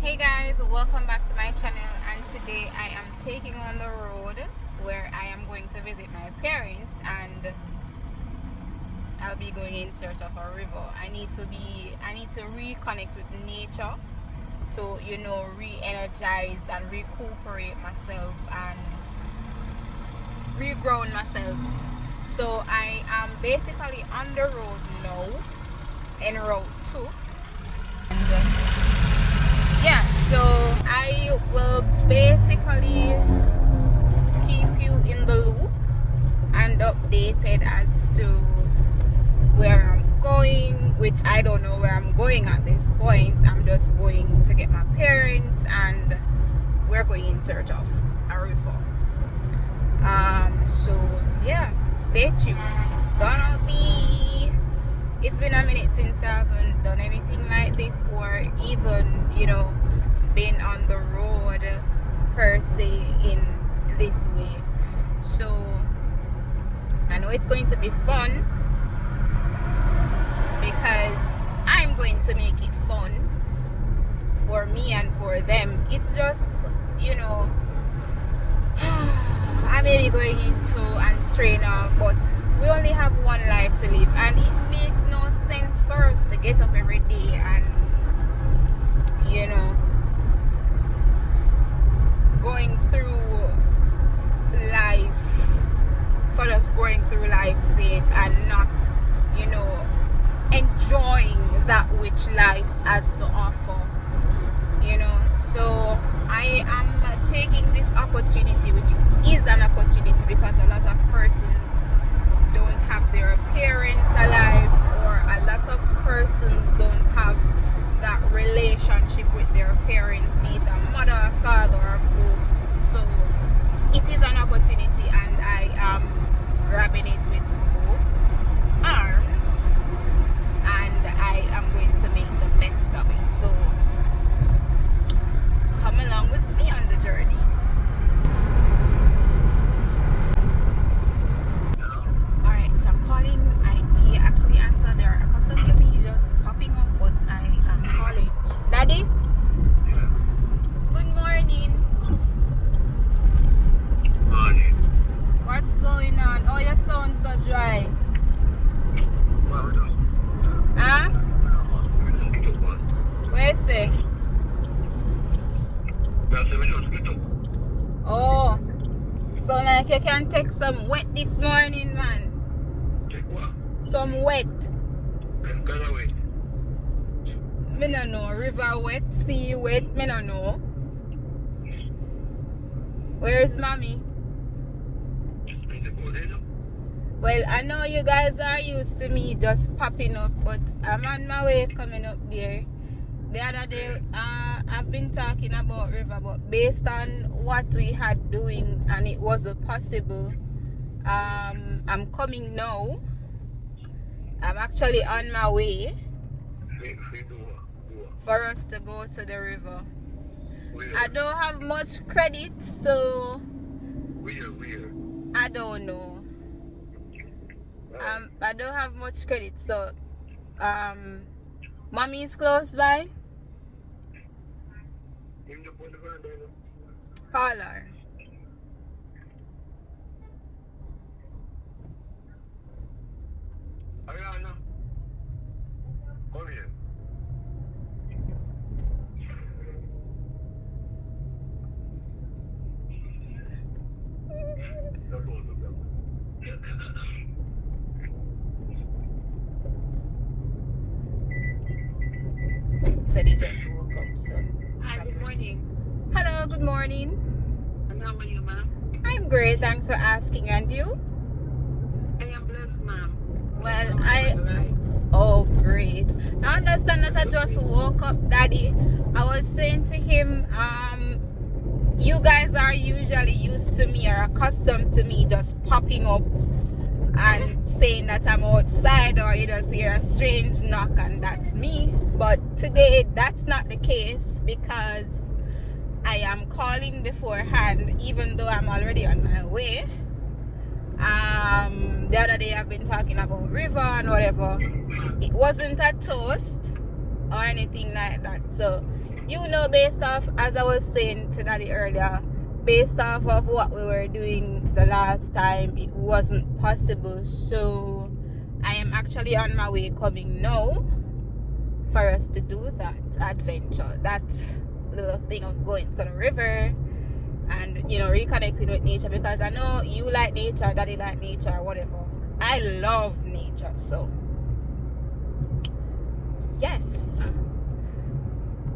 Hey guys, welcome back to my channel, and today I am taking on the road where I am going to visit my parents, and I'll be going in search of a river. I need to reconnect with nature to re-energize and recuperate myself and reground myself. So I am basically on the road now en route 2, and yeah, so I will basically keep you in the loop and updated as to where I'm going, which I don't know where I'm going at this point. I'm just going to get my parents, and we're going in search of a river. So yeah, stay tuned. It's been a minute since I haven't done anything like this, or even been on the road per se in this way. So I know it's going to be fun because I'm going to make it fun for me and for them. It's just I may be going into and straying out, but we only have one life to live, and it makes no sense for us to get up every day and going through life for just going through life's sake and not enjoying that which life has to offer. So I am taking this opportunity, which is an opportunity, because a lot of persons don't have their parents alive, or a lot of persons don't have that relationship with their parents, be it a mother, a father, or both. So it is an opportunity, and I am grabbing it with both arms, and I am going to make the best of it. So come along with me on the journey. Alright, so I'm calling. He actually answered. They're accustomed to me just popping up, but I am calling. Daddy? Good morning. Morning. What's going on? Oh, you sound so dry. Huh? Where is it? Oh, so like you can take some wet this morning, man. Take what? Some wet. Gonna wait. Me no know. River wet, sea wet. Me no know. Where's mommy? Well, I know you guys are used to me just popping up, but I'm on my way coming up there. The other day, I've been talking about river, but based on what we had doing and it wasn't possible, I'm coming now. I'm actually on my way for us to go to the river. I don't have much credit, so I don't know. I don't have much credit, so mommy is close by. Call her. Ariana, come here. Said he just woke up, so. Hi, good morning. Hello, good morning. And how are you, ma'am? I'm great, thanks for asking. And you? I am blessed, ma'am. Well, oh great. I understand that I just woke up, Daddy. I was saying to him, you guys are usually used to me or accustomed to me just popping up and saying that I'm outside, or you just hear a strange knock and that's me. But today that's not the case, because I am calling beforehand, even though I'm already on my way. The other day I've been talking about river and whatever. It wasn't a toast or anything like that. So You know, based off, as I was saying to Daddy earlier, based off of what we were doing the last time, it wasn't possible. So I am actually on my way coming now for us to do that adventure, that little thing of going to the river and reconnecting with nature, because I know you like nature, Daddy like nature, whatever. I love nature, so yes.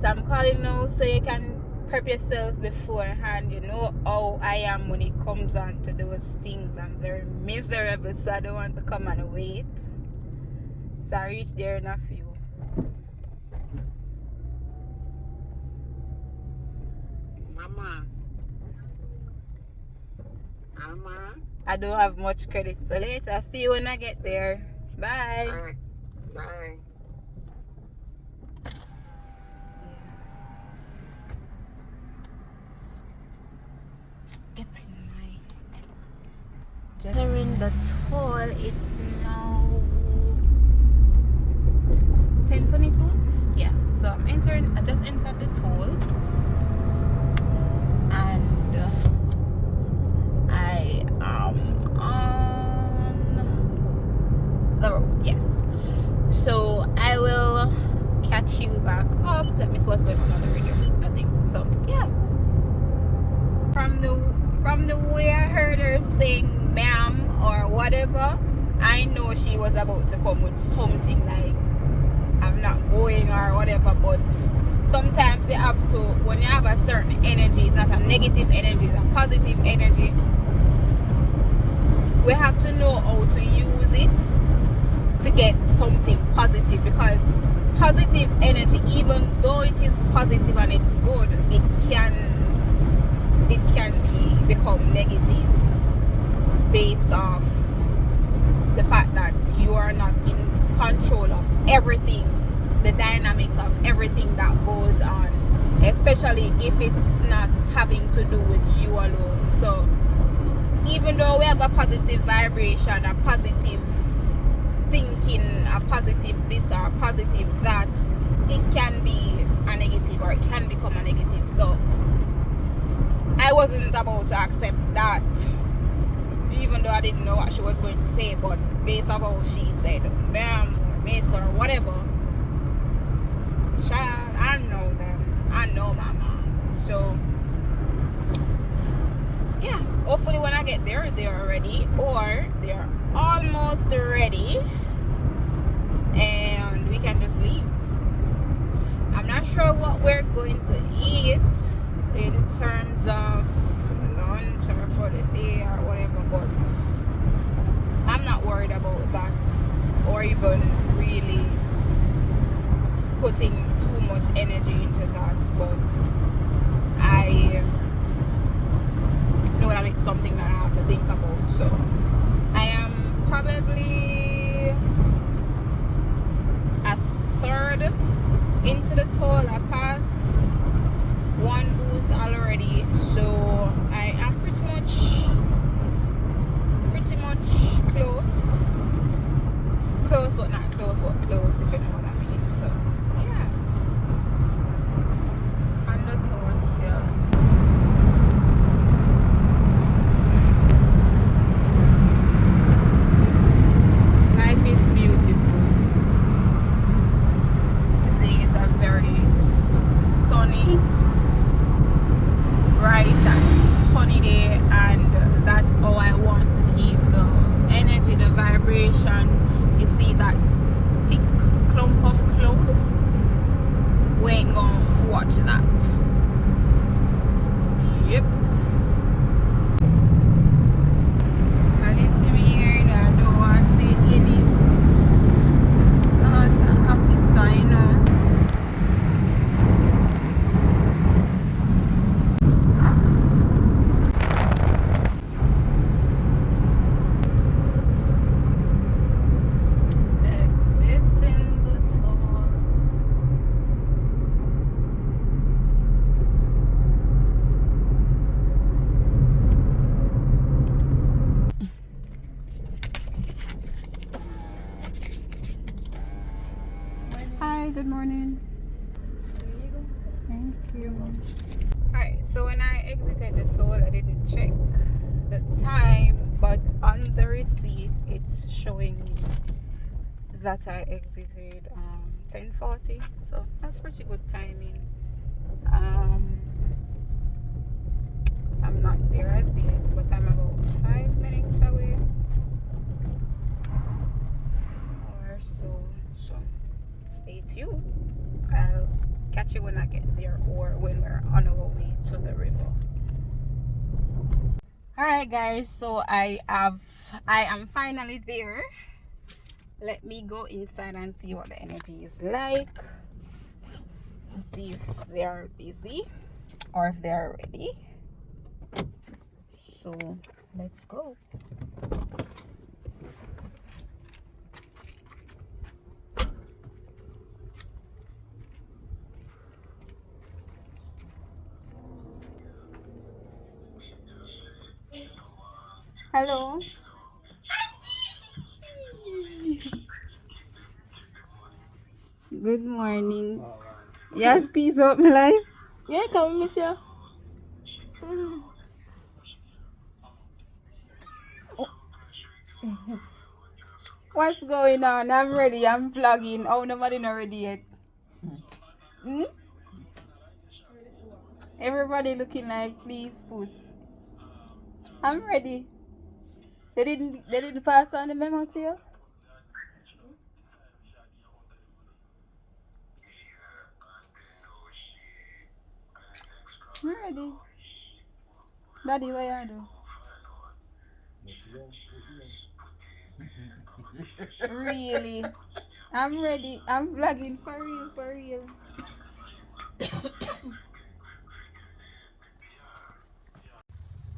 So I'm calling now so you can prep yourself beforehand. You know how I am when it comes on to those things. I'm very miserable, so I don't want to come and wait. So I reach there in a few. Mama. I don't have much credit, so later. See you when I get there. Bye. All right. Bye. Getting my entering the toll. It's now 10:22. Yeah, so I'm entering. I just entered the toll, and I am on the road. Yes, so I will catch you back up. Let me see what's going on the radio. Nothing. So yeah. From the way I heard her saying ma'am or whatever, I know she was about to come with something like I'm not going or whatever. But sometimes you have to, when you have a certain energy, it's not a negative energy, it's a positive energy. We have to know how to use it to get something positive, because positive energy, even though it is positive and it's good, it can become negative based off the fact that you are not in control of everything, the dynamics of everything that goes on, especially if it's not having to do with you alone. So even though we have a positive vibration, a positive thinking, a positive this or a positive that, it can be a negative or it can become a negative. So I wasn't about to accept that, even though I didn't know what she was going to say. But based on how she said ma'am or miss or whatever, child, I know them. I know my mom. So yeah, hopefully when I get there, they're ready, or they're almost ready, and we can just leave. I'm not sure what we're going to eat in terms of lunch or for the day or whatever, but I'm not worried about that, or even really putting too much energy into that. But I know that it's something that I have to think about. So I am probably a third into the toll. I passed one booth already, so I am pretty much close but not close, but close, if you know what I mean. So yeah, on the toll still. Life is beautiful. Today is a very sunny, bright and sunny day, and that's how I want to keep the energy, the vibration. You see that thick clump of cloud? We ain't gonna watch that. Yep. And you see me here, and I don't want to stay in it. So it's an officer, you know. Exiting the toll. you. Alright, so when I exited the toll, I didn't check the time, but on the receipt, it's showing me that I exited 10:40. So that's pretty good timing. Um, I'm not there as yet, but I'm about 5 minutes away or so. So stay tuned. I'll catch you when I get there or when we're on our way to the river. Alright guys, so I am finally there. Let me go inside and see what the energy is like, to see if they are busy or if they are ready. So let's go. Hello. Good morning. Yes, please up my life. Yeah, come, monsieur. What's going on? I'm ready. I'm vlogging. Oh, nobody not ready yet. Hmm? Everybody looking like, please, puss. I'm ready. They didn't pass on the memo to you? I'm ready. Daddy, what you do? Really? I'm ready. I'm vlogging for real, for real.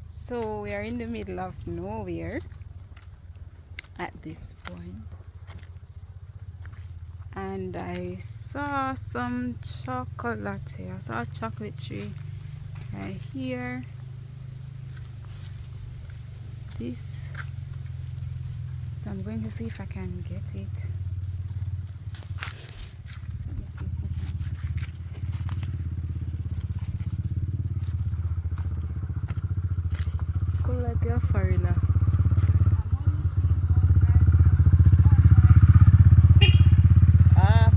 So we are in the middle of nowhere at this point. And I saw some chocolate here. I saw a chocolate tree right here. This. So I'm going to see if I can get it. Let me see if I can. Go like a farila. Ah.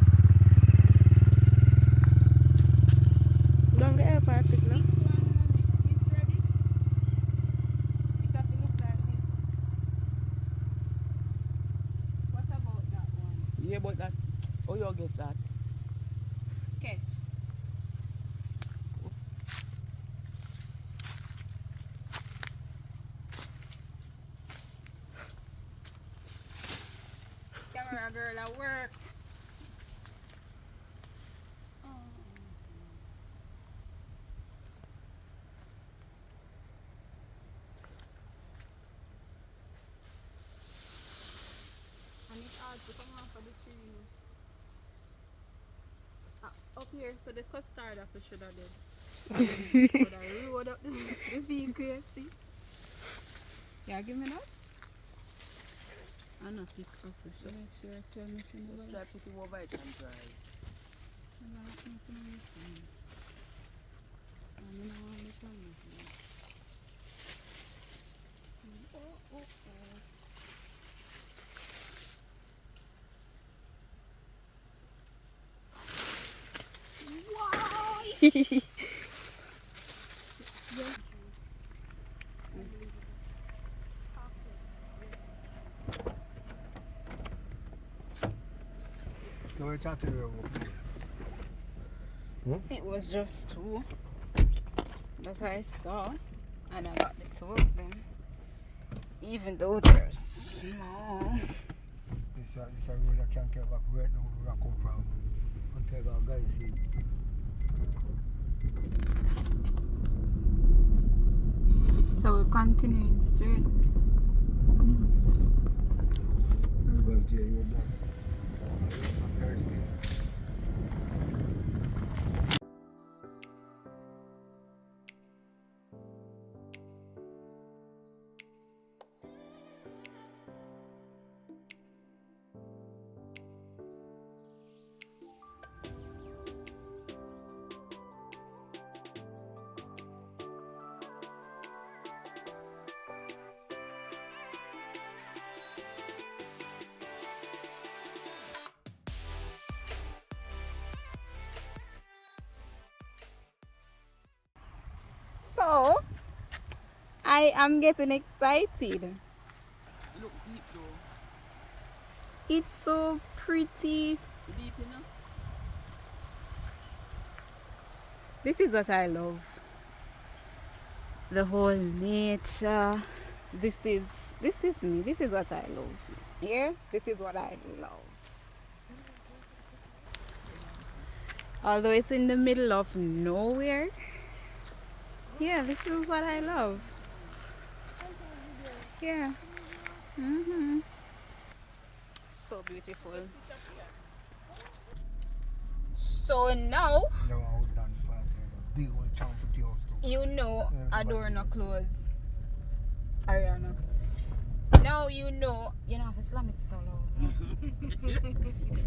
Don't get a part pick now. This one, is ready? It have to look like this. What about that one? Yeah, but that. Oh, you get that. Catch. Camera girl at work. And it's hard to come off of the tree. Up here, so the custard apple should have did. But I rolled up the vehicle, you see? Yeah, give me that. I know pick apple, so make sure I tell me some Just try put it over it and dry. So we're chatting about It was just two. That's what I saw. And I got the two of them. Even though they're small. this a road I can't get back right now where I come from. Until our guys see. So we're continuing straight. Everybody's there, you're done. Some guys there. So I am getting excited. Look deep though. It's so pretty. Deep enough. This is what I love. The whole nature. This is me. This is what I love. Yeah, this is what I love. Although it's in the middle of nowhere. Yeah, this is what I love. Yeah. So beautiful. So now Now I would land past a big old town for the house too. you know Yeah, a door no close. Ariana. Now you know have to slam it so loud.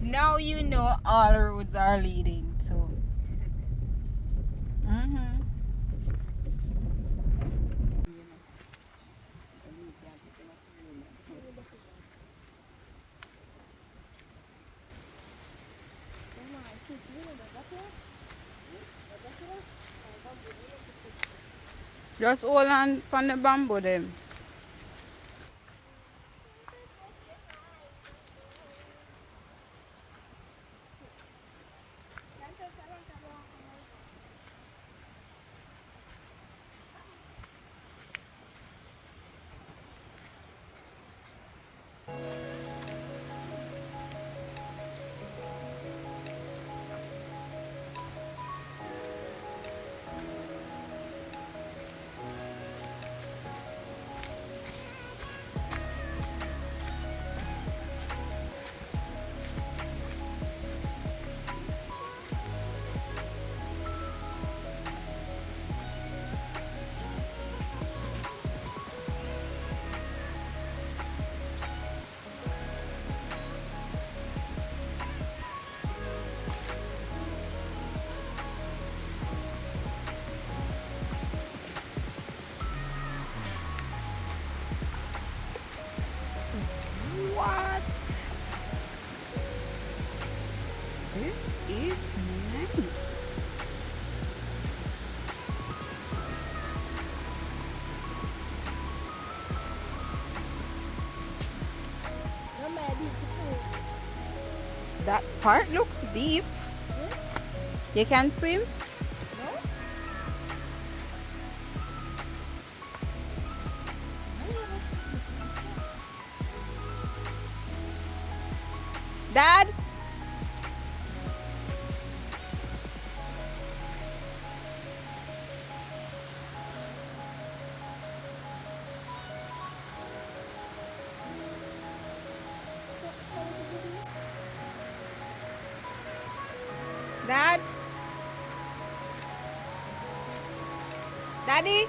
Now you know all roads are leading to. Just hold on from the bamboo them. What? This is nice. That part looks deep. You can swim? Dad? Dad? Daddy?